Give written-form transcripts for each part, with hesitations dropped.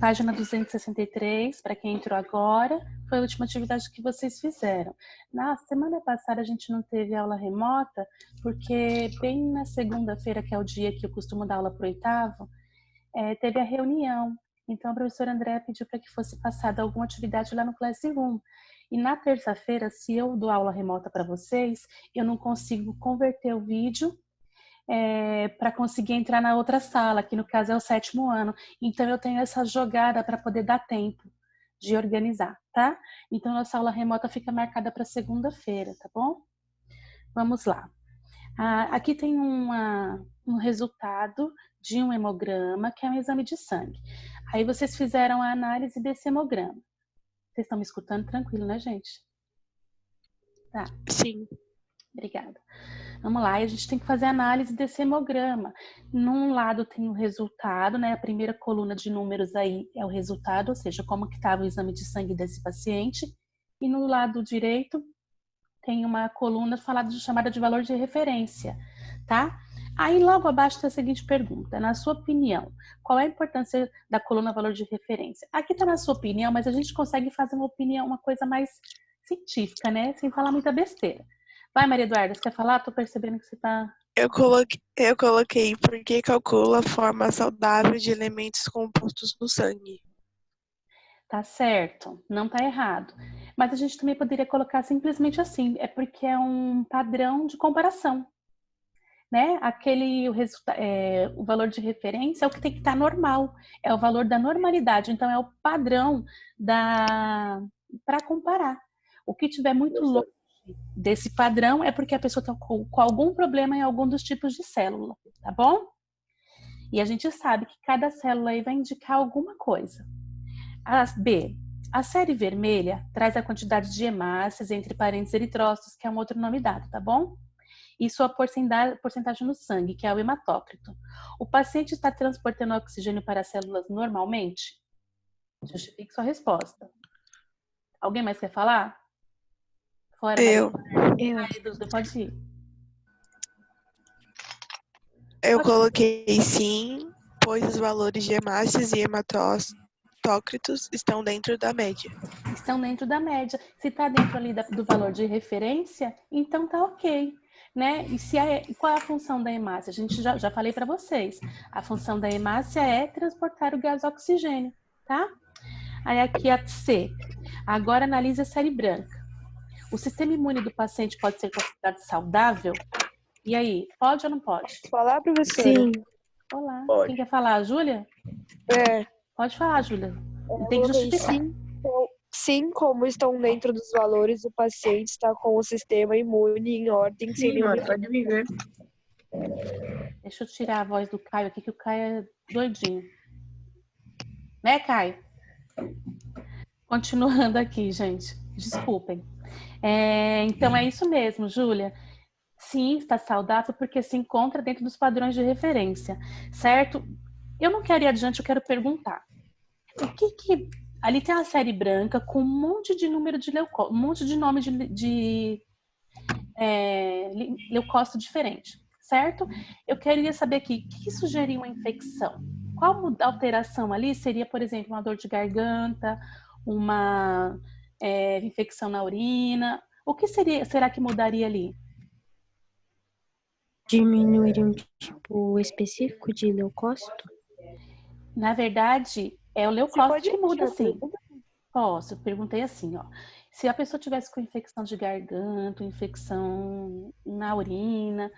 Página 263, para quem entrou agora, foi a última atividade que vocês fizeram. Na semana passada a gente não teve aula remota, porque bem na segunda-feira, que é o dia que eu costumo dar aula para o oitavo, teve a reunião. Então a professora Andréa pediu para que fosse passada alguma atividade lá no Classroom. E na terça-feira, se eu dou aula remota para vocês, eu não consigo converter o vídeo para conseguir entrar na outra sala, que no caso é o 7º ano. Então eu tenho essa jogada para poder dar tempo de organizar, tá? Então nossa aula remota fica marcada para segunda-feira, tá bom? Vamos lá. Aqui tem um resultado de um hemograma, que é um exame de sangue. Aí vocês fizeram a análise desse hemograma. Vocês estão me escutando tranquilo, né, gente? Tá. Sim. Obrigada. Vamos lá, e a gente tem que fazer a análise desse hemograma. Num lado tem o resultado, né? A primeira coluna de números aí é o resultado, ou seja, como que estava o exame de sangue desse paciente. E no lado direito tem uma coluna chamada de valor de referência, tá? Aí logo abaixo tem a seguinte pergunta: na sua opinião, qual é a importância da coluna valor de referência? Aqui está na sua opinião, mas a gente consegue fazer uma opinião, uma coisa mais científica, né? Sem falar muita besteira. Vai, Maria Eduarda, você quer falar? Tô percebendo que você tá... Eu coloquei porque calcula a forma saudável de elementos compostos no sangue. Tá certo, não tá errado. Mas a gente também poderia colocar simplesmente assim, é porque é um padrão de comparação, né? O valor de referência é o que tem que estar normal, é o valor da normalidade, então é o padrão para comparar. O que tiver muito longe desse padrão é porque a pessoa está com algum problema em algum dos tipos de célula, tá bom? E a gente sabe que cada célula aí vai indicar alguma coisa. A série vermelha traz a quantidade de hemácias, entre parênteses eritrócitos, que é um outro nome dado, tá bom? E sua porcentagem no sangue, que é o hematócrito. O paciente está transportando oxigênio para as células normalmente? Justifique sua resposta. Alguém mais quer falar? Fora, Eu Duda, pode ir. Eu coloquei sim, pois os valores de hemácias e hematócritos estão dentro da média. Estão dentro da média. Se está dentro ali do valor de referência, então tá ok. Né? E qual é a função da hemácia? A gente já falei para vocês. A função da hemácia é transportar o gás oxigênio, tá? Aí aqui a C. Agora analise a série branca. O sistema imune do paciente pode ser considerado saudável? E aí, pode ou não pode? Falar, professora? Sim. Olá. Pode. Quem quer falar? Júlia? Pode falar, Júlia. Tem que justificar. Sim, como estão dentro dos valores, o paciente está com o sistema imune em ordem. Sim, mano, pode me ver. Deixa eu tirar a voz do Caio aqui, que o Caio é doidinho. Né, Caio? Continuando aqui, gente. Desculpem. Então, é isso mesmo, Júlia. Sim, está saudável porque se encontra dentro dos padrões de referência, certo? Eu não quero ir adiante, eu quero perguntar. O que ali tem uma série branca com um monte de número de leucócito, um monte de nome de leucócito diferente, certo? Eu queria saber aqui, o que sugeriria uma infecção? Qual alteração ali seria, por exemplo, uma dor de garganta, uma infecção na urina? O que será que mudaria ali? Diminuir um tipo específico de leucócito? Na verdade, é o leucócito que muda, sim. Posso, eu perguntei assim, ó. Se a pessoa tivesse com infecção de garganta, infecção na urina,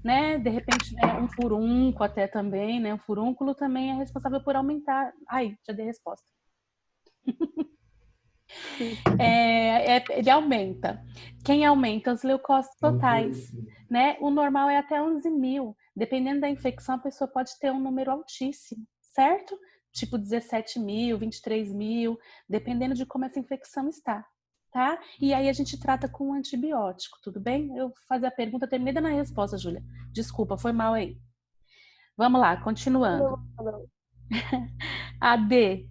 né? De repente, um furúnculo até também, né? O furúnculo também é responsável por aumentar... Ai, já dei a resposta. Ele aumenta. Quem aumenta? Os leucócitos totais, né? O normal é até 11.000. Dependendo da infecção, a pessoa pode ter um número altíssimo, certo? Tipo 17.000, 23.000, dependendo de como essa infecção está, tá? E aí a gente trata com um antibiótico, tudo bem? Eu vou fazer a pergunta, terminei dando a resposta, Júlia. Desculpa, foi mal aí. Vamos lá, continuando. A D.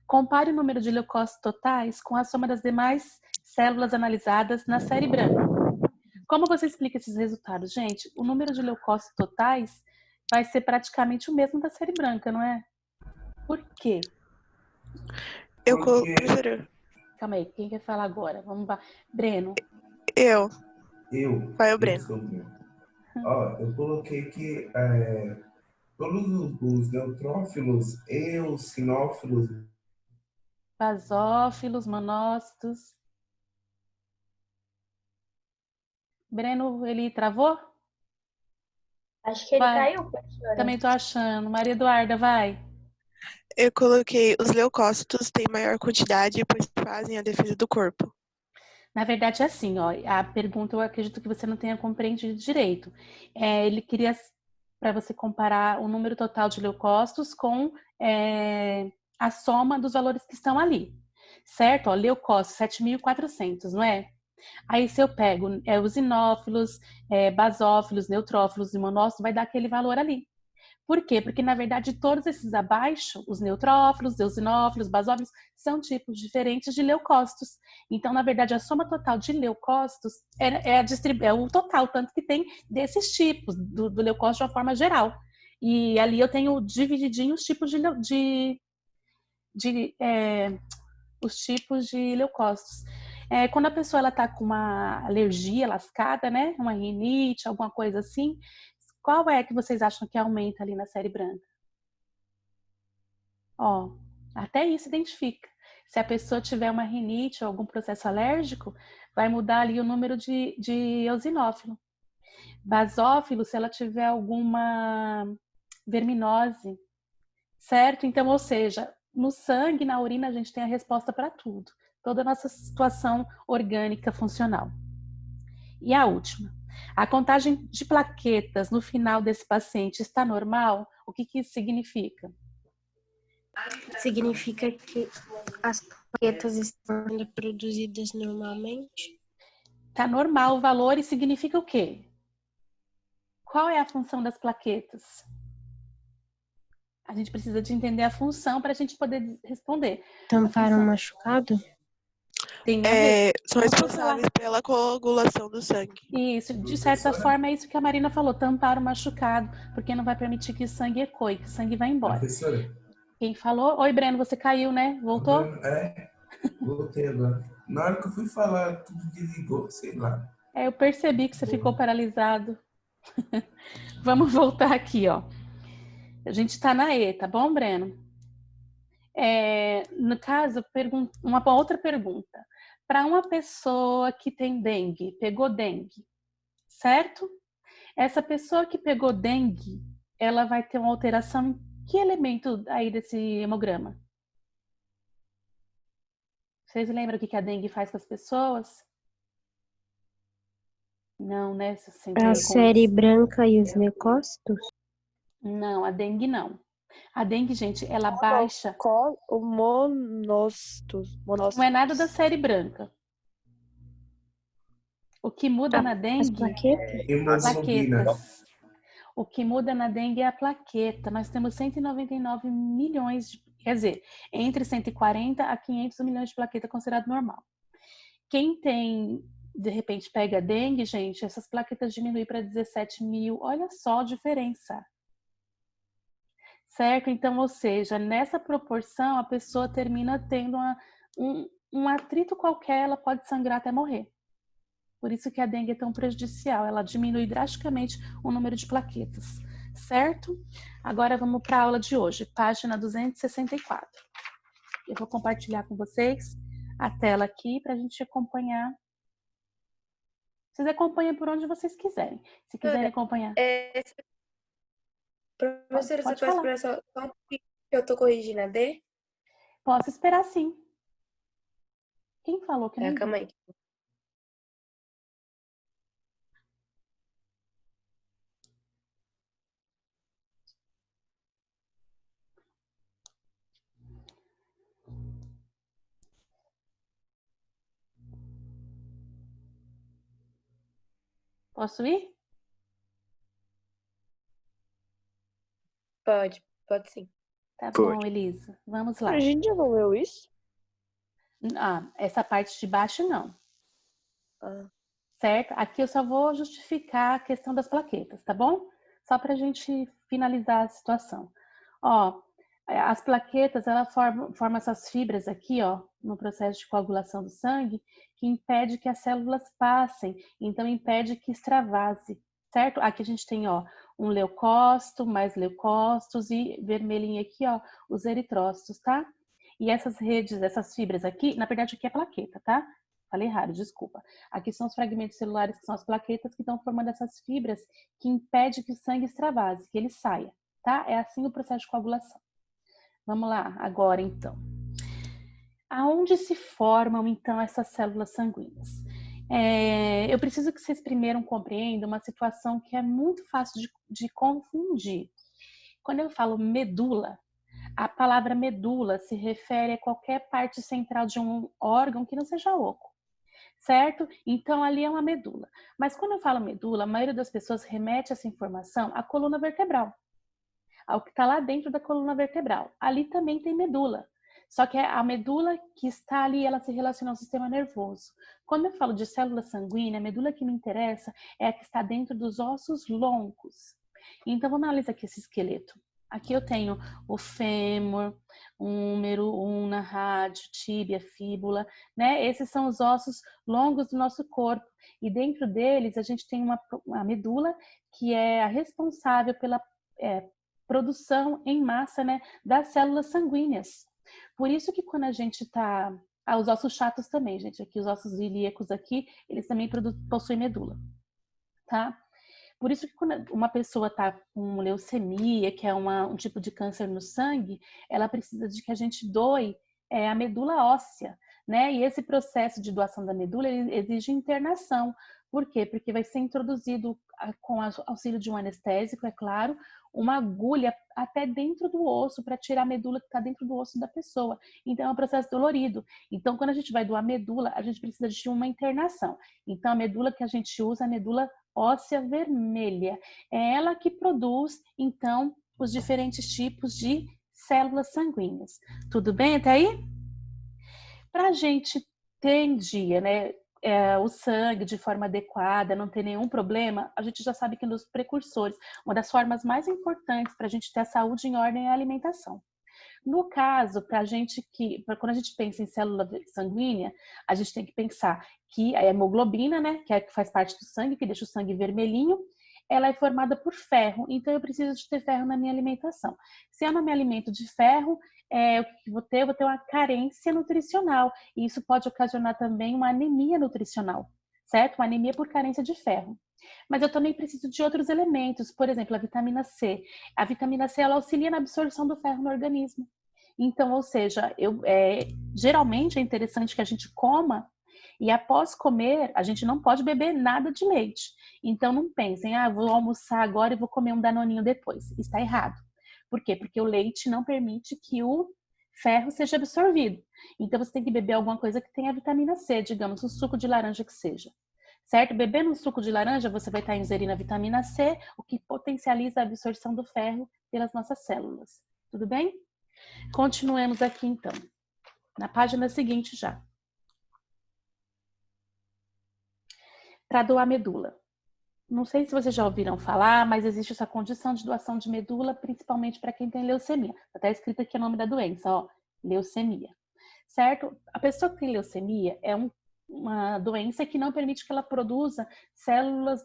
Compare o número de leucócitos totais com a soma das demais células analisadas na série branca. Como você explica esses resultados? Gente, o número de leucócitos totais vai ser praticamente o mesmo da série branca, não é? Por quê? Eu Porque coloquei. Calma aí, quem quer falar agora? Vamos lá. Breno. Eu. Vai o eu Breno. sou o Breno. Ó, eu coloquei que todos os neutrófilos, eosinófilos, Basófilos, monócitos. Breno, ele travou? Acho que ele Vai. caiu, professora. Também tô achando. Maria Eduarda, vai. Eu coloquei os leucócitos têm maior quantidade, pois fazem a defesa do corpo. Na verdade, é assim, ó, a pergunta eu acredito que você não tenha compreendido direito. Ele queria para você comparar o número total de leucócitos com a soma dos valores que estão ali, certo? Ó, leucócitos, 7.400, não é? Aí se eu pego eosinófilos, basófilos, neutrófilos e monócitos, vai dar aquele valor ali. Por quê? Porque, na verdade, todos esses abaixo, os neutrófilos, eosinófilos, basófilos, são tipos diferentes de leucócitos. Então, na verdade, a soma total de leucócitos é o total, tanto que tem desses tipos, do leucócito de uma forma geral. E ali eu tenho divididinho os tipos os tipos de leucócitos. Quando a pessoa está com uma alergia lascada, né, uma rinite, alguma coisa assim, qual é que vocês acham que aumenta ali na série branca? Ó, até isso identifica. Se a pessoa tiver uma rinite ou algum processo alérgico, vai mudar ali o número de eosinófilo. Basófilo, se ela tiver alguma verminose, certo? Então, ou seja, no sangue, na urina, a gente tem a resposta para tudo. Toda a nossa situação orgânica funcional. E a última. A contagem de plaquetas no final desse paciente está normal? O que isso significa? Significa que as plaquetas estão sendo produzidas normalmente? Está normal o valor e significa o quê? Qual é a função das plaquetas? A gente precisa de entender a função para a gente poder responder. Tampar um machucado? Tem a ver. São Como se fosse responsáveis pela coagulação do sangue. Isso, de certa forma é isso que a Marina falou, tampar o machucado, porque não vai permitir que o sangue ecoe, que o sangue vai embora. professora. Quem falou? Oi, Breno, você caiu, né? Voltou? Voltei agora. Na hora que eu fui falar, tudo desligou, sei lá. Eu percebi que você ficou paralisado. Vamos voltar aqui, ó. A gente está na E, tá bom, Breno? No caso, uma outra pergunta. Para uma pessoa que tem dengue, pegou dengue, certo? Essa pessoa que pegou dengue, ela vai ter uma alteração em que elemento aí desse hemograma? Vocês lembram o que a dengue faz com as pessoas? Não, né? A série branca e os leucócitos? Não, a dengue não. A dengue, gente, ela baixa... O monócitos. Não é nada da série branca. O que muda na As dengue... plaquetas? Hemoglobina. Plaquetas. O que muda na dengue é a plaqueta. Nós temos 199 milhões de... Quer dizer, entre 140 a 500 milhões de plaqueta considerado normal. Quem tem, de repente, pega dengue, gente, essas plaquetas diminuem para 17 mil. Olha só a diferença. Certo? Então, ou seja, nessa proporção, a pessoa termina tendo um atrito qualquer, ela pode sangrar até morrer. Por isso que a dengue é tão prejudicial, ela diminui drasticamente o número de plaquetas, certo? Agora vamos para a aula de hoje, página 264. Eu vou compartilhar com vocês a tela aqui para a gente acompanhar. Vocês acompanham por onde vocês quiserem. Se quiserem acompanhar. Professora, Pode você pode falar. esperar só um pouquinho que eu tô corrigindo a D? Posso esperar sim. Quem falou que não? Calma aí. Posso ir? Pode sim. Tá bom, Elisa. Vamos lá. A gente já não leu isso? Essa parte de baixo não. Ah. Certo? Aqui eu só vou justificar a questão das plaquetas, tá bom? Só para a gente finalizar a situação. Ó, As plaquetas, ela forma essas fibras aqui, ó, no processo de coagulação do sangue, que impede que as células passem, então impede que extravase, certo? Aqui a gente tem, ó, um leucócito, mais leucócitos e vermelhinho aqui, ó, os eritrócitos, tá? E essas redes, essas fibras aqui, na verdade aqui é plaqueta, tá? Falei errado, desculpa. Aqui são os fragmentos celulares, que são as plaquetas, que estão formando essas fibras que impede que o sangue extravase, que ele saia, tá? É assim o processo de coagulação. Vamos lá, agora então. Aonde se formam então essas células sanguíneas? Eu preciso que vocês primeiro compreendam uma situação que é muito fácil de confundir. Quando eu falo medula, a palavra medula se refere a qualquer parte central de um órgão que não seja oco, certo? Então ali é uma medula. Mas quando eu falo medula, a maioria das pessoas remete essa informação à coluna vertebral, ao que está lá dentro da coluna vertebral. Ali também tem medula. Só que a medula que está ali, ela se relaciona ao sistema nervoso. Quando eu falo de célula sanguínea, a medula que me interessa é a que está dentro dos ossos longos. Então, vamos analisar aqui esse esqueleto. Aqui eu tenho o fêmur, húmero, ulna, rádio, tíbia, fíbula, né? Esses são os ossos longos do nosso corpo. E dentro deles, a gente tem uma medula que é a responsável pela produção em massa, né, das células sanguíneas. Por isso que quando a gente tá... os ossos chatos também, gente. Aqui os ossos ilíacos aqui, eles também possuem medula, tá? Por isso que quando uma pessoa tá com leucemia, que é um tipo de câncer no sangue, ela precisa de que a gente doe a medula óssea, né? E esse processo de doação da medula, ele exige internação. Por quê? Porque vai ser introduzido, com auxílio de um anestésico, é claro, uma agulha até dentro do osso para tirar a medula que está dentro do osso da pessoa. Então é um processo dolorido. Então quando a gente vai doar medula, a gente precisa de uma internação. Então a medula que a gente usa é a medula óssea vermelha. É ela que produz, então, os diferentes tipos de células sanguíneas. Tudo bem até aí? Para a gente ter em dia, né, o sangue de forma adequada, não ter nenhum problema, a gente já sabe que nos precursores, uma das formas mais importantes para a gente ter a saúde em ordem é a alimentação. No caso, quando a gente pensa em célula sanguínea, a gente tem que pensar que a hemoglobina, né, que faz parte do sangue, que deixa o sangue vermelhinho, ela é formada por ferro, então eu preciso de ter ferro na minha alimentação. Se eu não me alimento de ferro, o que eu vou ter? Eu vou ter uma carência nutricional, e isso pode ocasionar também uma anemia nutricional, certo? Uma anemia por carência de ferro. Mas eu também preciso de outros elementos, por exemplo, a vitamina C. A vitamina C, ela auxilia na absorção do ferro no organismo. Então, ou seja, geralmente é interessante que a gente coma e após comer, a gente não pode beber nada de leite. Então, não pensem, vou almoçar agora e vou comer um danoninho depois. Isso está errado. Por quê? Porque o leite não permite que o ferro seja absorvido. Então, você tem que beber alguma coisa que tenha vitamina C, digamos, um suco de laranja que seja. Certo? Bebendo um suco de laranja, você vai estar ingerindo a vitamina C, o que potencializa a absorção do ferro pelas nossas células. Tudo bem? Continuemos aqui, então. Na página seguinte já. Para doar medula. Não sei se vocês já ouviram falar, mas existe essa condição de doação de medula, principalmente para quem tem leucemia. Está escrito aqui o nome da doença, ó, leucemia. Certo? A pessoa que tem leucemia é uma doença que não permite que ela produza células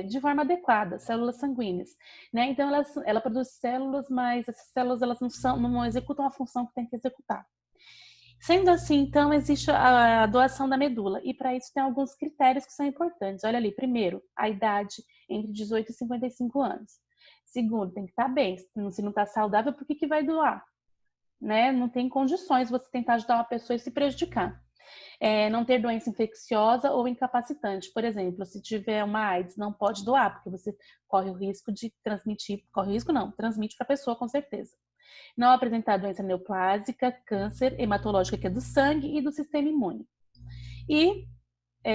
de forma adequada, células sanguíneas, né? Então ela produz células, mas essas células elas não executam a função que tem que executar. Sendo assim, então existe a doação da medula e para isso tem alguns critérios que são importantes. Olha ali, primeiro, a idade entre 18 e 55 anos. Segundo, tem que estar bem. Se não está saudável, por que vai doar? Né? Não tem condições você tentar ajudar uma pessoa e se prejudicar. Não ter doença infecciosa ou incapacitante. Por exemplo, se tiver uma AIDS, não pode doar, porque você corre o risco de transmitir, transmite para a pessoa com certeza. Não apresentar doença neoplásica, câncer, hematológica, que é do sangue e do sistema imune. E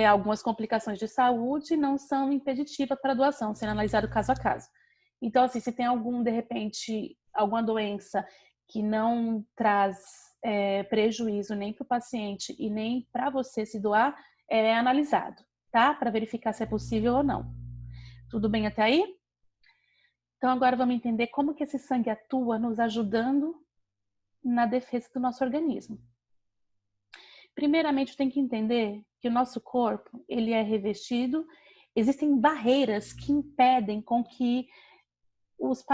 algumas complicações de saúde não são impeditivas para doação, sendo analisado caso a caso. Então, assim, se tem de repente, alguma doença que não traz prejuízo nem para o paciente e nem para você se doar, é analisado, tá? Para verificar se é possível ou não. Tudo bem até aí? Então agora vamos entender como que esse sangue atua nos ajudando na defesa do nosso organismo. Primeiramente, tem que entender que o nosso corpo, ele é revestido, existem barreiras que impedem com que os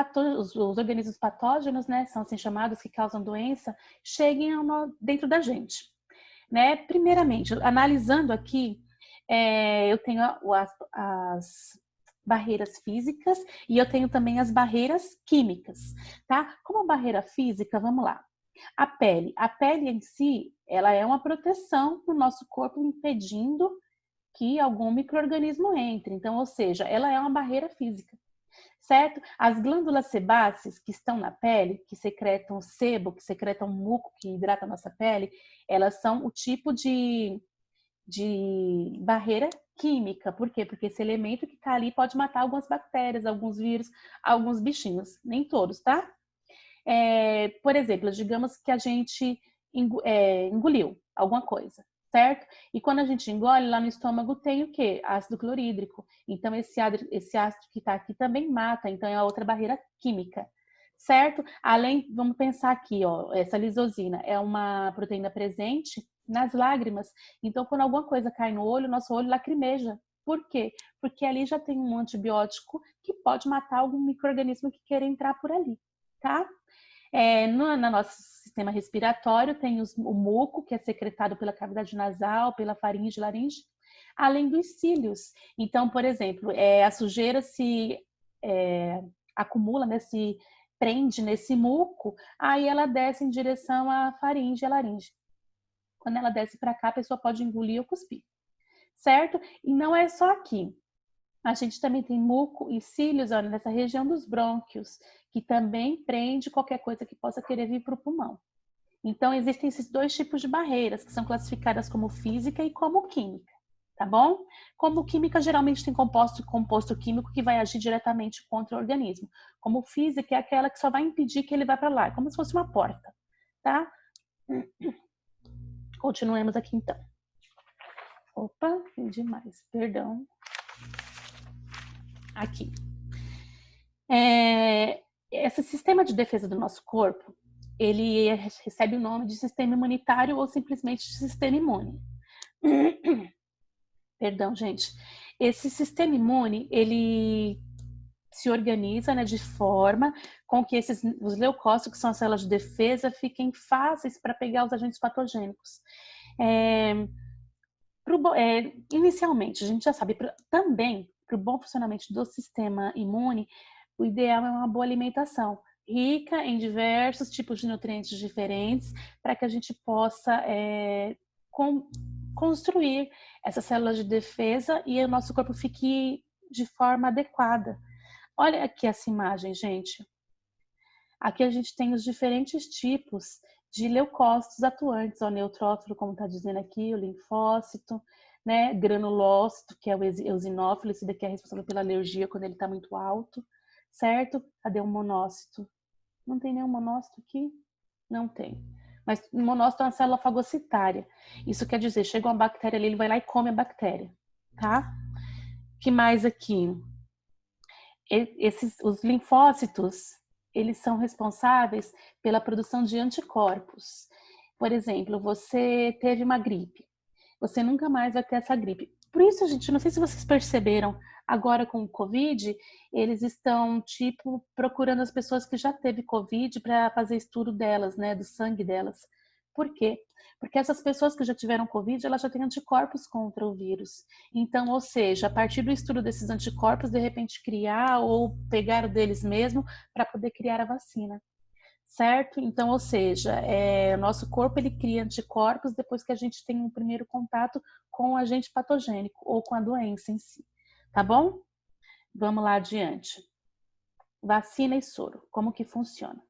organismos patógenos, né, são assim chamados, que causam doença, cheguem dentro da gente. Né? Primeiramente, analisando aqui, eu tenho as barreiras físicas e eu tenho também as barreiras químicas, tá? Como barreira física, vamos lá. A pele em si, ela é uma proteção do nosso corpo, impedindo que algum micro-organismo entre. Então, ou seja, ela é uma barreira física, certo? As glândulas sebáceas que estão na pele, que secretam sebo, que secretam muco, que hidrata a nossa pele, elas são o tipo de barreira química. Por quê? Porque esse elemento que está ali pode matar algumas bactérias, alguns vírus, alguns bichinhos. Nem todos, tá? Por exemplo, digamos que a gente engoliu alguma coisa, certo? E quando a gente engole, lá no estômago tem o quê? Ácido clorídrico. Então, esse ácido que está aqui também mata. Então, é a outra barreira química, certo? Além, vamos pensar aqui, ó, essa lisozina é uma proteína presente nas lágrimas. Então, quando alguma coisa cai no olho, nosso olho lacrimeja. Por quê? Porque ali já tem um antibiótico que pode matar algum micro-organismo que queira entrar por ali, tá? No nosso sistema respiratório tem o muco, que é secretado pela cavidade nasal, pela faringe e laringe, além dos cílios. Então, por exemplo, a sujeira se acumula, né, se prende nesse muco, aí ela desce em direção à faringe e à laringe. Quando ela desce para cá, a pessoa pode engolir ou cuspir, certo? E não é só aqui. A gente também tem muco e cílios, olha, nessa região dos brônquios, que também prende qualquer coisa que possa querer vir para o pulmão. Então, existem esses dois tipos de barreiras, que são classificadas como física e como química, tá bom? Como química, geralmente tem composto químico que vai agir diretamente contra o organismo. Como física, é aquela que só vai impedir que ele vá para lá, como se fosse uma porta, tá? Continuemos aqui, então. Opa, demais, perdão. Aqui. Esse sistema de defesa do nosso corpo, ele recebe o nome de sistema imunitário ou simplesmente de sistema imune. Perdão, gente. Esse sistema imune, ele se organiza, né, de forma com que os leucócitos, que são as células de defesa, fiquem fáceis para pegar os agentes patogênicos. Inicialmente, a gente já sabe, também, para o bom funcionamento do sistema imune, o ideal é uma boa alimentação, rica em diversos tipos de nutrientes diferentes, para que a gente possa construir essas células de defesa e o nosso corpo fique de forma adequada. Olha aqui essa imagem, gente. Aqui a gente tem os diferentes tipos de leucócitos atuantes, o neutrófilo, como está dizendo aqui, o linfócito, né, granulócito, que é o eosinófilo, esse daqui é responsável pela alergia quando ele está muito alto, certo? Cadê o monócito? Não tem nenhum monócito aqui? Não tem. Mas o monócito é uma célula fagocitária. Isso quer dizer, chega uma bactéria ali, ele vai lá e come a bactéria, tá? O que mais aqui? Os linfócitos, eles são responsáveis pela produção de anticorpos. Por exemplo, você teve uma gripe. Você nunca mais vai ter essa gripe. Por isso, gente, não sei se vocês perceberam, agora com o Covid, eles estão, procurando as pessoas que já teve Covid para fazer estudo delas, né, do sangue delas. Por quê? Porque essas pessoas que já tiveram Covid, elas já têm anticorpos contra o vírus. Então, ou seja, a partir do estudo desses anticorpos, de repente criar ou pegar o deles mesmo para poder criar a vacina. Certo? Então, ou seja, o nosso corpo ele cria anticorpos depois que a gente tem um primeiro contato com o agente patogênico ou com a doença em si. Tá bom? Vamos lá adiante. Vacina e soro, como que funciona?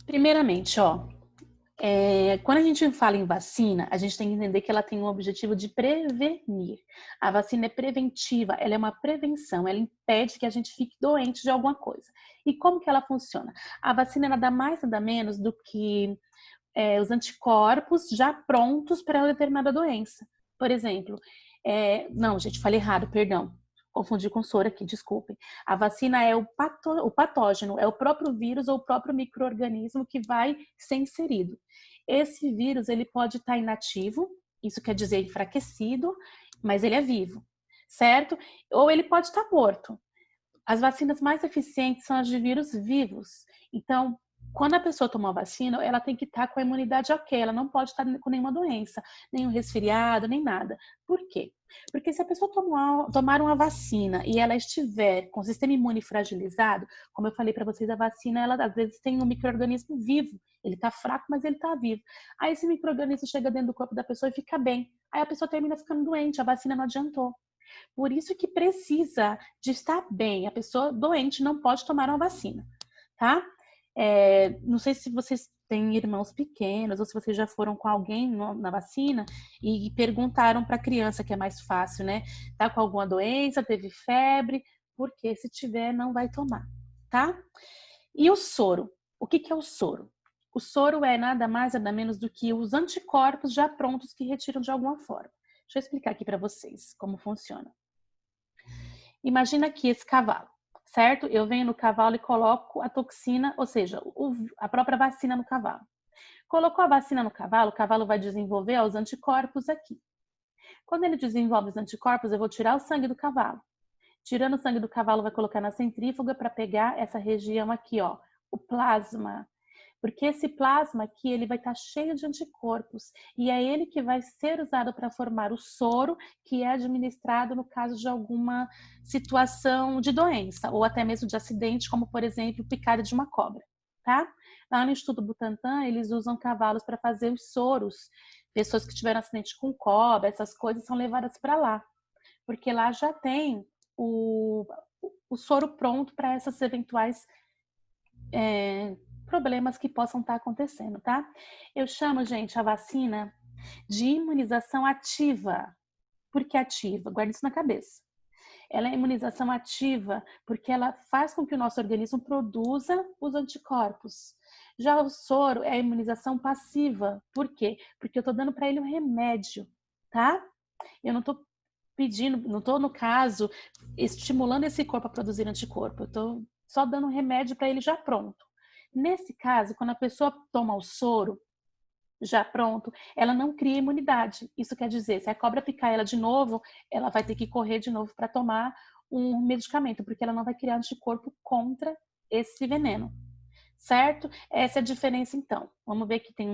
Primeiramente, quando a gente fala em vacina, a gente tem que entender que ela tem um objetivo de prevenir. A vacina é preventiva, ela é uma prevenção, ela impede que a gente fique doente de alguma coisa. E como que ela funciona? A vacina é nada mais, nada menos do que os anticorpos já prontos para uma determinada doença. Por exemplo, não, gente, falei errado, perdão. Confundi com soro aqui, desculpem. A vacina é o patógeno, é o próprio vírus ou o próprio micro-organismo que vai ser inserido. Esse vírus, ele pode estar inativo, isso quer dizer enfraquecido, mas ele é vivo, certo? Ou ele pode estar morto. As vacinas mais eficientes são as de vírus vivos. Então, quando a pessoa toma a vacina, ela tem que estar com a imunidade ok, ela não pode estar com nenhuma doença, nenhum resfriado, nem nada. Por quê? Porque se a pessoa tomar uma vacina e ela estiver com o sistema imune fragilizado, como eu falei para vocês, a vacina, ela às vezes tem um micro-organismo vivo, ele está fraco, mas ele está vivo. Aí esse micro-organismo chega dentro do corpo da pessoa e fica bem. Aí a pessoa termina ficando doente, a vacina não adiantou. Por isso que precisa de estar bem. A pessoa doente não pode tomar uma vacina, tá? Não sei se vocês têm irmãos pequenos ou se vocês já foram com alguém na vacina e perguntaram para a criança, que é mais fácil, né? Tá com alguma doença, teve febre, porque se tiver, não vai tomar, tá? E o soro? O que é o soro? O soro é nada mais, nada menos do que os anticorpos já prontos que retiram de alguma forma. Deixa eu explicar aqui para vocês como funciona. Imagina aqui esse cavalo, certo? Eu venho no cavalo e coloco a toxina, ou seja, a própria vacina no cavalo. Colocou a vacina no cavalo, o cavalo vai desenvolver os anticorpos aqui. Quando ele desenvolve os anticorpos, eu vou tirar o sangue do cavalo. Tirando o sangue do cavalo, vai colocar na centrífuga para pegar essa região aqui, ó, o plasma. Porque esse plasma aqui, ele vai estar cheio de anticorpos e é ele que vai ser usado para formar o soro que é administrado no caso de alguma situação de doença ou até mesmo de acidente, como por exemplo, picada de uma cobra, tá? Lá no Instituto Butantan, eles usam cavalos para fazer os soros. Pessoas que tiveram acidente com cobra, essas coisas são levadas para lá, porque lá já tem o soro pronto para essas eventuais problemas que possam estar acontecendo, tá? Eu chamo, gente, a vacina de imunização ativa. Por que ativa? Guarde isso na cabeça. Ela é imunização ativa porque ela faz com que o nosso organismo produza os anticorpos. Já o soro é a imunização passiva. Por quê? Porque eu estou dando para ele um remédio, tá? Eu não estou pedindo, não estou, no caso, estimulando esse corpo a produzir anticorpo. Eu estou só dando um remédio para ele já pronto. Nesse caso, quando a pessoa toma o soro já pronto, ela não cria imunidade. Isso quer dizer, se a cobra picar ela de novo, ela vai ter que correr de novo para tomar um medicamento, porque ela não vai criar anticorpo contra esse veneno, certo? Essa é a diferença, então. Vamos ver que tem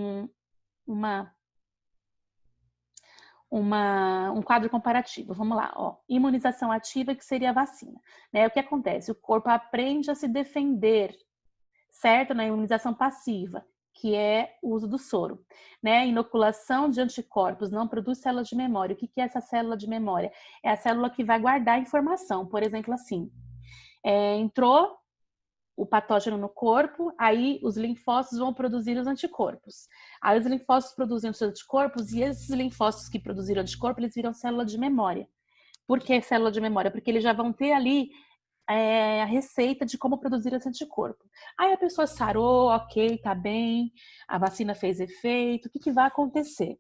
um quadro comparativo. Vamos lá, ó. Imunização ativa, que seria a vacina, né? O que acontece? O corpo aprende a se defender, certo? Na imunização passiva, que é o uso do soro, né? Inoculação de anticorpos não produz célula de memória. O que é essa célula de memória? É a célula que vai guardar a informação. Por exemplo, assim, entrou o patógeno no corpo, aí os linfócitos vão produzir os anticorpos. Aí os linfócitos produzem os anticorpos e esses linfócitos que produziram anticorpo, eles viram célula de memória. Por que célula de memória? Porque eles já vão ter ali a receita de como produzir esse anticorpo. Aí a pessoa sarou, ok, tá bem, a vacina fez efeito, o que vai acontecer?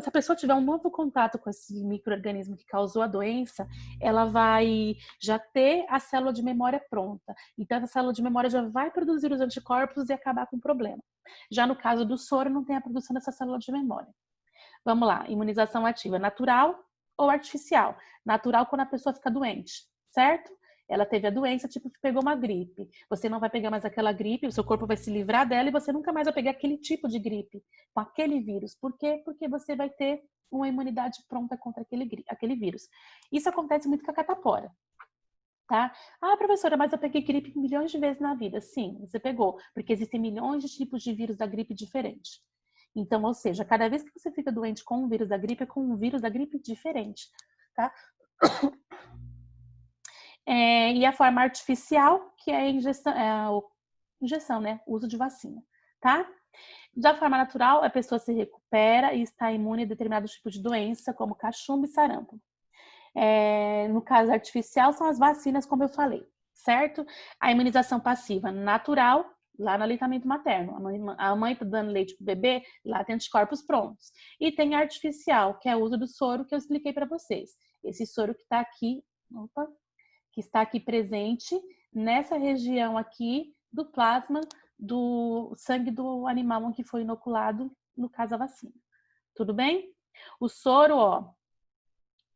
Se a pessoa tiver um novo contato com esse micro-organismo que causou a doença, ela vai já ter a célula de memória pronta. Então, essa célula de memória já vai produzir os anticorpos e acabar com o problema. Já no caso do soro, não tem a produção dessa célula de memória. Vamos lá, imunização ativa, natural ou artificial? Natural quando a pessoa fica doente, certo? Ela teve a doença, tipo, pegou uma gripe. Você não vai pegar mais aquela gripe, o seu corpo vai se livrar dela e você nunca mais vai pegar aquele tipo de gripe com aquele vírus. Por quê? Porque você vai ter uma imunidade pronta contra aquele vírus. Isso acontece muito com a catapora, tá? Ah, professora, mas eu peguei gripe milhões de vezes na vida. Sim, você pegou, porque existem milhões de tipos de vírus da gripe diferentes. Então, ou seja, cada vez que você fica doente com um vírus da gripe, é com um vírus da gripe diferente, tá? E a forma artificial, que é a injeção, né? O uso de vacina, tá? Da forma natural, a pessoa se recupera e está imune a determinado tipo de doença, como cachumba e sarampo. No caso artificial, são as vacinas, como eu falei, certo? A imunização passiva natural, lá no aleitamento materno. A mãe está dando leite para o bebê, lá tem anticorpos prontos. E tem a artificial, que é o uso do soro, que eu expliquei para vocês. Esse soro que está aqui opa, que está aqui presente nessa região aqui do plasma do sangue do animal que foi inoculado, no caso a vacina. Tudo bem? O soro, ó,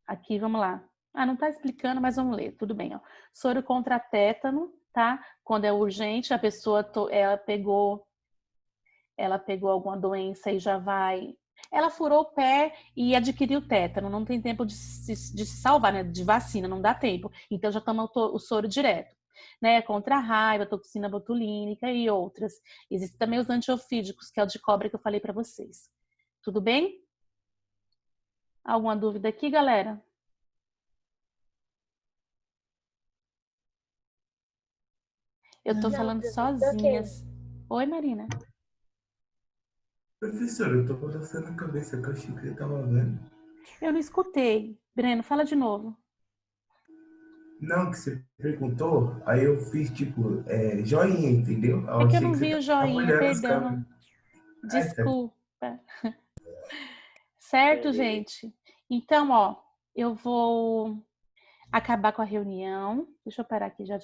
aqui, vamos lá. Ah, não tá explicando, mas vamos ler. Tudo bem, ó. Soro contra tétano, tá? Quando é urgente, a pessoa ela pegou alguma doença e já vai. Ela furou o pé e adquiriu tétano, não tem tempo de se salvar, né? De vacina, não dá tempo. Então já toma o soro direto, né? Contra a raiva, toxina botulínica e outras. Existem também os antiofídicos, que é o de cobra que eu falei para vocês. Tudo bem? Alguma dúvida aqui, galera? Eu tô falando sozinha. Oi, Marina. Professor, eu tô balançando a cabeça que eu achei que você tava vendo. Eu não escutei. Breno, fala de novo. Não, que você perguntou, aí eu fiz tipo, joinha, entendeu? Eu É que eu achei não que você vi o tava joinha, olhando as perdão. câmeras. Tá. Desculpa. Certo, gente? Então, ó, eu vou acabar com a reunião. Deixa eu parar aqui já.